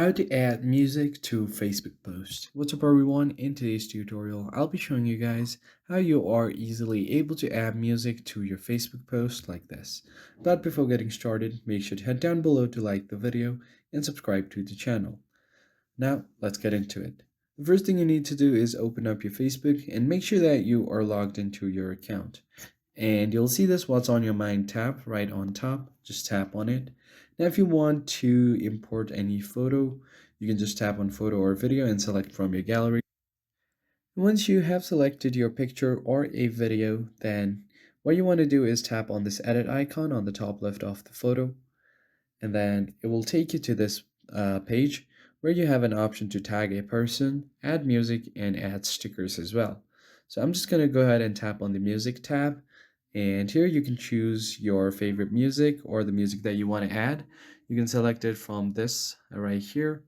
How to add music to Facebook posts. What's up everyone, in today's tutorial I'll be showing you guys how you are easily able to add music to your Facebook post like this. But before getting started, make sure to head down below to like the video and subscribe to the channel. Now let's get into it. The first thing you need to do is open up your Facebook and make sure that you are logged into your account. And you'll see this What's on Your Mind tab right on top. Just tap on it. Now if you want to import any photo, you can just tap on photo or video and select from your gallery. Once you have selected your picture or a video, then what you want to do is tap on this edit icon on the top left of the photo, and then it will take you to this page where you have an option to tag a person, add music, and add stickers as well. So I'm just going to go ahead and tap on the music tab, and here you can choose your favorite music or the music that you want to add. You can select it from this right here,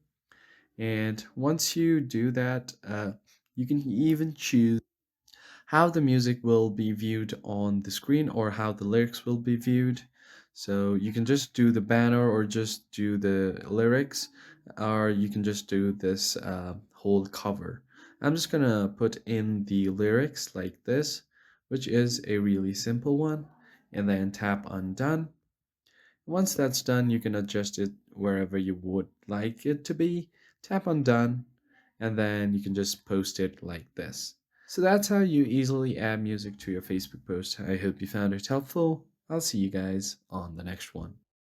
and once you do that, you can even choose how the music will be viewed on the screen or how the lyrics will be viewed. So you can just do the banner or just do the lyrics, or you can just do this whole cover. I'm just gonna put in the lyrics like this, which is a really simple one, and then tap on done. Once that's done, you can adjust it wherever you would like it to be. Tap on done, and then you can just post it like this. So that's how you easily add music to your Facebook post. I hope you found it helpful. I'll see you guys on the next one.